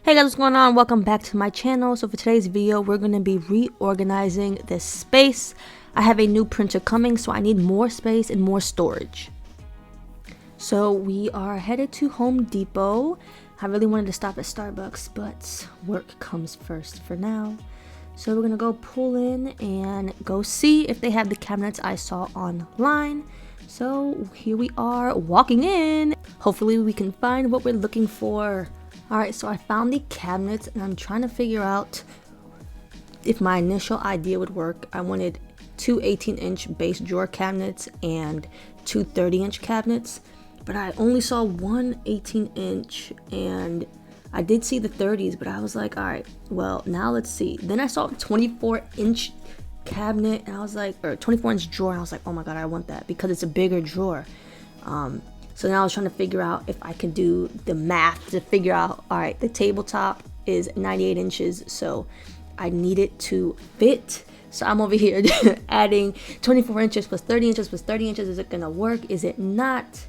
Hey guys, what's going on? Welcome back to my channel. So for today's video, we're going to be reorganizing this space. I have a new printer coming, so I need more space and more storage. So we are headed to Home Depot. I really wanted to stop at Starbucks, but work comes first for now. So we're going to go pull in and go see if they have the cabinets I saw online. So here we are walking in. Hopefully we can find what we're looking for. Alright, so I found the cabinets and I'm trying to figure out if my initial idea would work. I wanted two 18-inch base drawer cabinets and two 30-inch cabinets, but I only saw one 18-inch and I did see the 30s, but I was like, alright, well, now let's see. Then I saw a 24-inch cabinet and I was like, or 24-inch drawer, and I was like, oh my god, I want that because it's a bigger drawer. So now I was trying to figure out if I could do the math to figure out, all right, the tabletop is 98 inches, so I need it to fit. So I'm over here adding 24 inches plus 30 inches plus 30 inches. Is it gonna work? Is it not?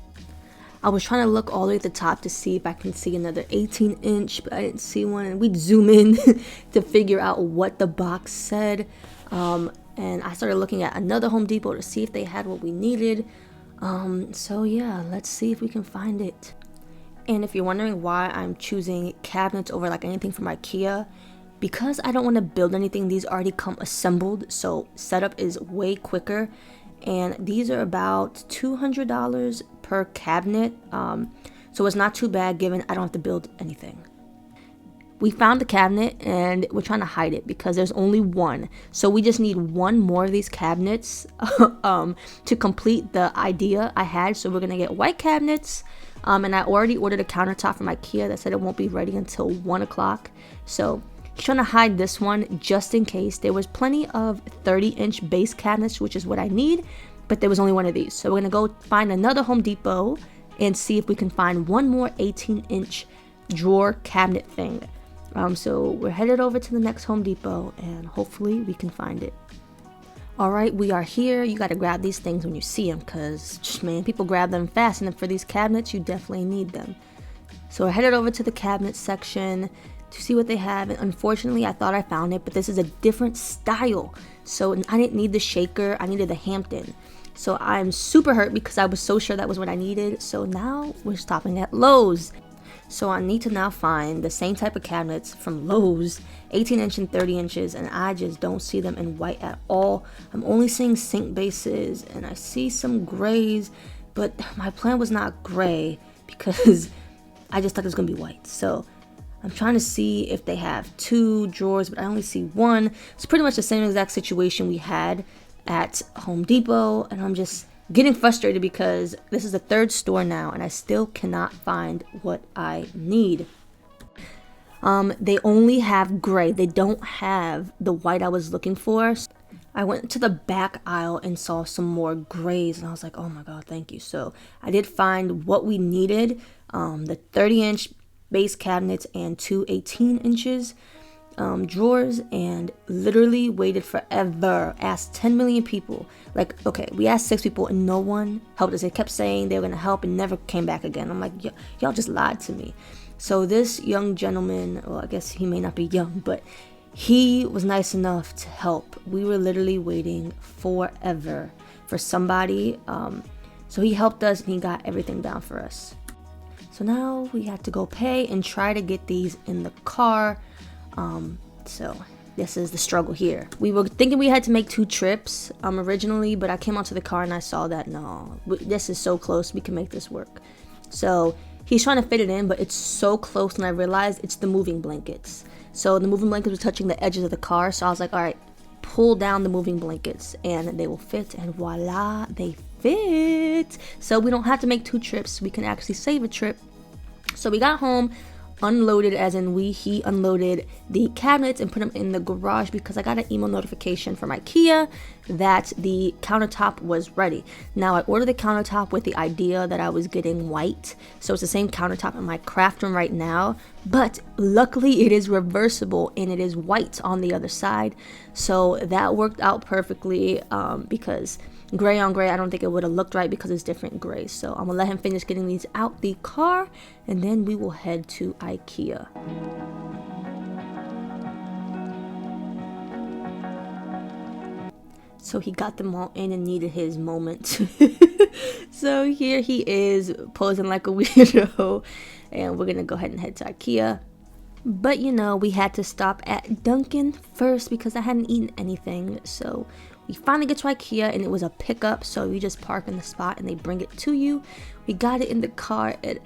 I was trying to look all the way at the top to see if I can see another 18-inch, but I didn't see one. And we'd zoom in to figure out what the box said. And I started looking at another Home Depot to see if they had what we needed. So yeah, let's see if we can find it. And if you're wondering why I'm choosing cabinets over like anything from IKEA, because I don't want to build anything, these already come assembled, so setup is way quicker. And these are about $200 per cabinet, so it's not too bad given I don't have to build anything. We found the cabinet and we're trying to hide it because there's only one. So we just need one more of these cabinets to complete the idea I had. So we're going to get white cabinets. And I already ordered a countertop from IKEA that said it won't be ready until 1 o'clock. So he's trying to hide this one just in case. There was plenty of 30-inch base cabinets, which is what I need. But there was only one of these. So we're going to go find another Home Depot and see if we can find one more 18-inch drawer cabinet thing. So we're headed over to the next Home Depot and hopefully we can find it. Alright, we are here. You got to grab these things when you see them because, man, people grab them fast, and for these cabinets, you definitely need them. So we're headed over to the cabinet section to see what they have, and unfortunately, I thought I found it, but this is a different style. So I didn't need the shaker, I needed the Hampton. So I'm super hurt because I was so sure that was what I needed. So now we're stopping at Lowe's. So I need to now find the same type of cabinets from Lowe's, 18 inch and 30 inches, and I just don't see them in white at all. I'm only seeing sink bases and I see some grays, but my plan was not gray because I just thought it was gonna be white. So I'm trying to see if they have two drawers, but I only see one. It's pretty much the same exact situation we had at Home Depot, and I'm just getting frustrated because this is the third store now and I still cannot find what I need. They only have gray. They don't have the white I was looking for. I went to the back aisle and saw some more grays and I was like, oh my god, thank you. So I did find what we needed, the 30-inch base cabinets and two 18 inches drawers, and literally waited forever. Asked 10 million people. Like, okay, we asked 6 people and no one helped us. They kept saying they were gonna help and never came back again. I'm like, y'all just lied to me. So this young gentleman, well, I guess he may not be young, but he was nice enough to help. We were literally waiting forever for somebody. So he helped us and he got everything down for us. So now we have to go pay and try to get these in the car. So this is the struggle here. We were thinking we had to make 2 trips originally, but I came onto the car and I saw that no, this is so close, we can make this work. So he's trying to fit it in, but it's so close, and I realized it's the moving blankets. So the moving blankets were touching the edges of the car, so I was like, all right, pull down the moving blankets and they will fit, and voila, they fit. So we don't have to make 2 trips, we can actually save a trip. So we got home, unloaded, as in he unloaded the cabinets and put them in the garage because I got an email notification from IKEA that the countertop was ready. Now I ordered the countertop with the idea that I was getting white, so it's the same countertop in my craft room right now, but luckily it is reversible and it is white on the other side, so that worked out perfectly because gray on gray, I don't think it would have looked right because it's different grays. So I'm gonna let him finish getting these out the car and then we will head to IKEA. So he got them all in and needed his moment. So here he is posing like a weirdo, and we're gonna go ahead and head to IKEA. But you know, we had to stop at Dunkin' first because I hadn't eaten anything. So we finally get to IKEA, and it was a pickup, so you just park in the spot and they bring it to you. We got it in the car, and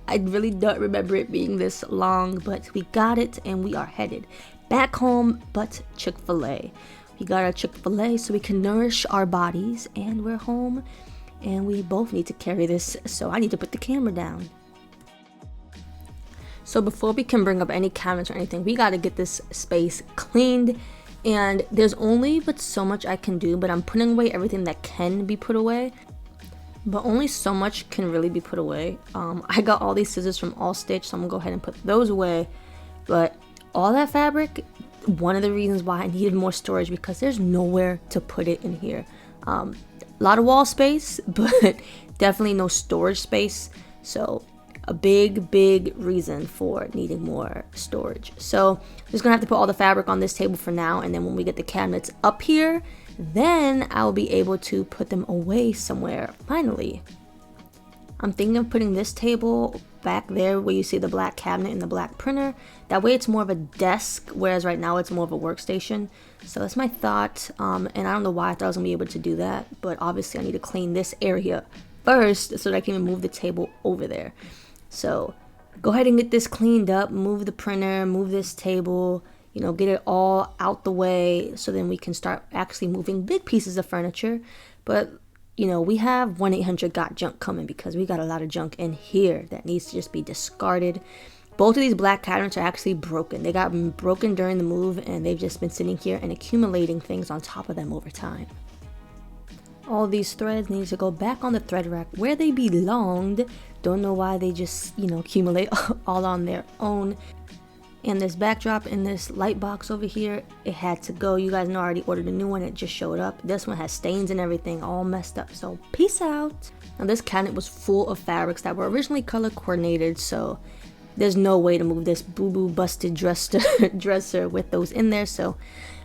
I really don't remember it being this long, but we got it and we are headed back home, but Chick-fil-A. We got our Chick-fil-A so we can nourish our bodies, and we're home, and we both need to carry this, so I need to put the camera down. So before we can bring up any cabinets or anything, we got to get this space cleaned, and there's only but so much I can do, but I'm putting away everything that can be put away, but only so much can really be put away. I got all these scissors from All Stitch, so I'm gonna go ahead and put those away. But all that fabric, one of the reasons why I needed more storage, because there's nowhere to put it in here. A lot of wall space, but definitely no storage space. So a big reason for needing more storage. So I'm just gonna have to put all the fabric on this table for now, and then when we get the cabinets up here, then I'll be able to put them away somewhere finally. I'm thinking of putting this table back there where you see the black cabinet and the black printer. That way it's more of a desk, whereas right now it's more of a workstation. So that's my thought, and I don't know why I thought I was gonna be able to do that, but obviously I need to clean this area first so that I can even move the table over there. So go ahead and get this cleaned up, move the printer, move this table, you know, get it all out the way so then we can start actually moving big pieces of furniture. But, you know, we have 1-800-GOT-JUNK coming because we got a lot of junk in here that needs to just be discarded. Both of these black cabinets are actually broken. They got broken during the move, and they've just been sitting here and accumulating things on top of them over time. All these threads need to go back on the thread rack where they belonged. Don't know why they just, you know, accumulate all on their own. And this backdrop and this light box over here, it had to go. You guys know I already ordered a new one. It just showed up. This one has stains and everything, all messed up. So peace out. Now this cabinet was full of fabrics that were originally color coordinated, so there's no way to move this boo-boo busted dresser with those in there. So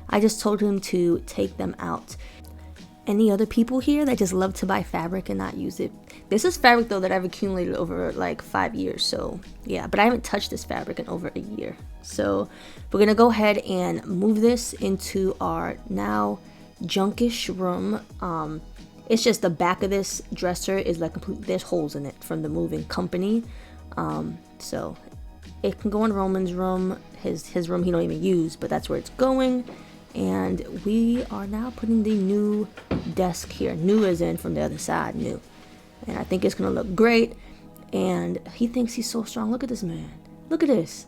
I just told him to take them out. Any other people here that just love to buy fabric and not use it? This is fabric though that I've accumulated over like 5 years, so yeah, but I haven't touched this fabric in over a year. So we're gonna go ahead and move this into our now junkish room. It's just the back of this dresser is like complete, there's holes in it from the moving company. So it can go in Roman's room, his room he don't even use, but that's where it's going. And we are now putting the new desk here. New as in from the other side, new. And I think it's gonna look great. And he thinks he's so strong. Look at this man. Look at this.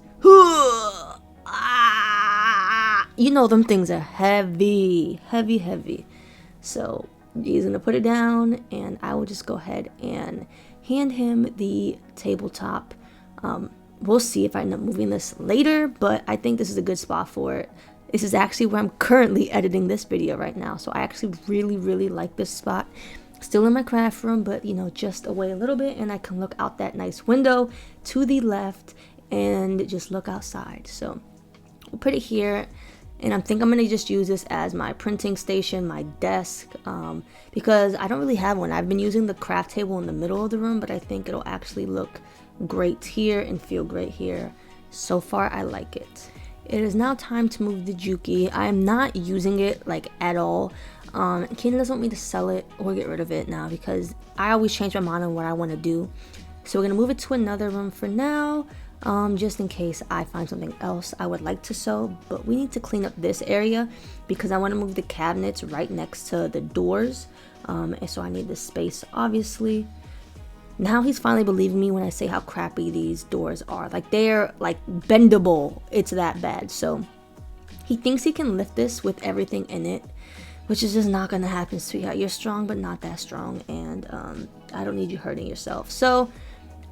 You know them things are heavy. So he's gonna put it down, and I will just go ahead and hand him the tabletop. We'll see if I end up moving this later, but I think this is a good spot for it. This is actually where I'm currently editing this video right now. So I actually really like this spot. Still in my craft room, but you know, just away a little bit, and I can look out that nice window to the left and just look outside. So we'll put it here, and I think I'm gonna just use this as my printing station, my desk, because I don't really have one. I've been using the craft table in the middle of the room, but I think it'll actually look great here and feel great here. So far, I like it. It is now time to move the Juki. I am not using it like at all. Kayla doesn't want me to sell it or get rid of it now because I always change my mind on what I want to do. So we're gonna move it to another room for now, just in case I find something else I would like to sew. But we need to clean up this area because I want to move the cabinets right next to the doors, and so I need this space obviously. Now he's finally believing me when I say how crappy these doors are. Like, they're like bendable. It's that bad. So he thinks he can lift this with everything in it, which is just not gonna happen, sweetheart. You're strong, but not that strong, and I don't need you hurting yourself. So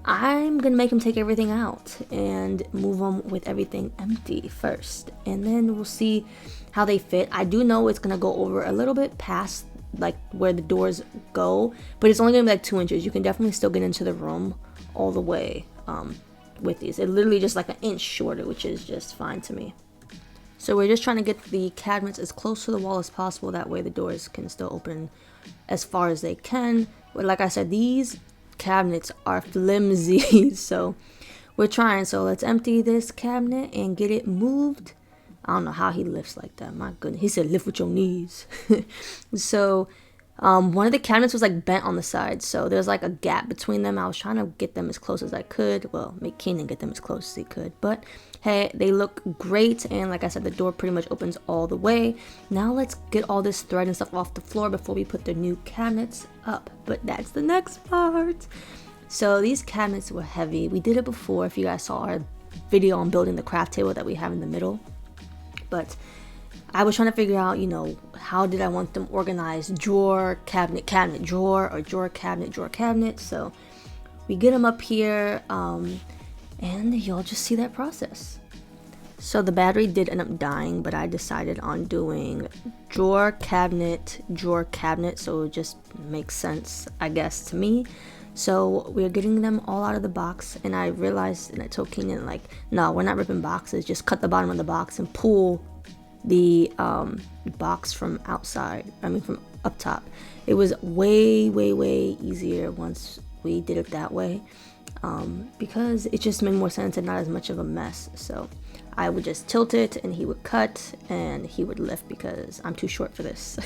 I'm gonna make him take everything out and move them with everything empty first, and then we'll see how they fit. I do know it's gonna go over a little bit past like where the doors go, but it's only gonna be like 2 inches. You can definitely still get into the room all the way with these. It literally just like an inch shorter, which is just fine to me. So we're just trying to get the cabinets as close to the wall as possible. That way the doors can still open as far as they can. But like I said, these cabinets are flimsy. So we're trying. So let's empty this cabinet and get it moved. I don't know how he lifts like that. My goodness. He said lift with your knees. So one of the cabinets was like bent on the side, so there's like a gap between them. I was trying to get them as close as I could. Well, make Keenan get them as close as he could. But hey, they look great, and like I said, the door pretty much opens all the way. Now let's get all this thread and stuff off the floor before we put the new cabinets up. But that's the next part. So these cabinets were heavy. We did it before, if you guys saw our video on building the craft table that we have in the middle. But I was trying to figure out, you know, how did I want them organized? Drawer, cabinet, cabinet, drawer, or drawer, cabinet, drawer, cabinet. So we get them up here, and you'll just see that process. So the battery did end up dying, but I decided on doing drawer, cabinet, drawer, cabinet. So it just makes sense, I guess, to me. So we're getting them all out of the box, and I realized, and I told Keenan, like, no, we're not ripping boxes. Just cut the bottom of the box and pull the box from outside, from up top. It was way easier once we did it that way, because it just made more sense and not as much of a mess. So I would just tilt it and he would cut and he would lift, because I'm too short for this.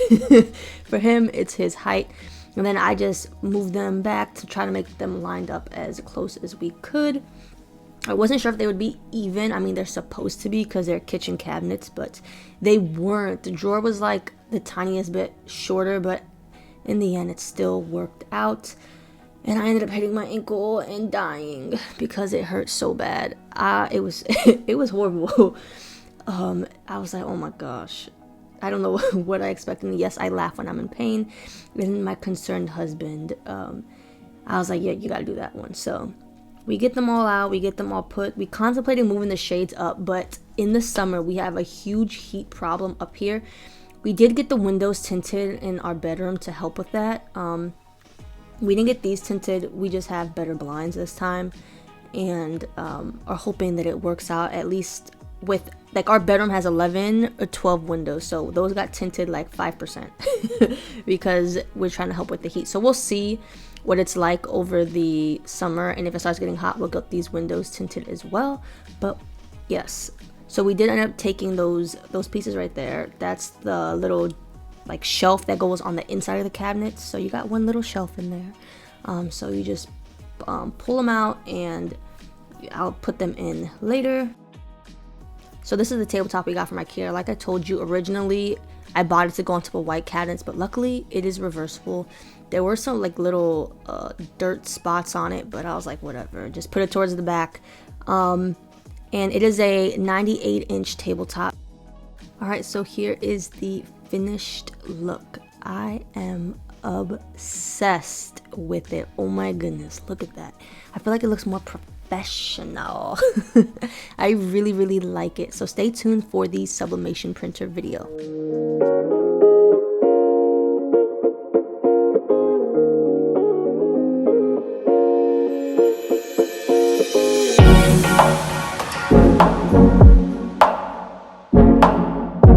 For him, it's his height. And then I just moved them back to try to make them lined up as close as we could. I wasn't sure if they would be even. I mean, they're supposed to be because they're kitchen cabinets, but they weren't. The drawer was like the tiniest bit shorter, but in the end, it still worked out. And I ended up hitting my ankle and dying because it hurt so bad. It was it was horrible. I was like, oh my gosh. I don't know what I expected. And yes, I laugh when I'm in pain. And my concerned husband, I was like, yeah, you gotta do that one. So we get them all out, we get them all put. We contemplated moving the shades up, but in the summer we have a huge heat problem up here. We did get the windows tinted in our bedroom to help with that. We didn't get these tinted, we just have better blinds this time, and are hoping that it works out, at least with, like, our bedroom has 11 or 12 windows, so those got tinted like 5% because we're trying to help with the heat. So we'll see what it's like over the summer, and if it starts getting hot, we'll get these windows tinted as well. But yes, so we did end up taking those pieces right there. That's the little like shelf that goes on the inside of the cabinet. So you got one little shelf in there. So you just pull them out, and I'll put them in later. So this is the tabletop we got from IKEA. Like I told you, originally I bought it to go on top of white cabinets, but luckily it is reversible. There were some like little dirt spots on it, but I was like, whatever, just put it towards the back. And it is a 98-inch tabletop. All right, so here is the finished look. I am obsessed with it. Oh my goodness, look at that. I feel like it looks more professional. I really like it. So stay tuned for the sublimation printer video.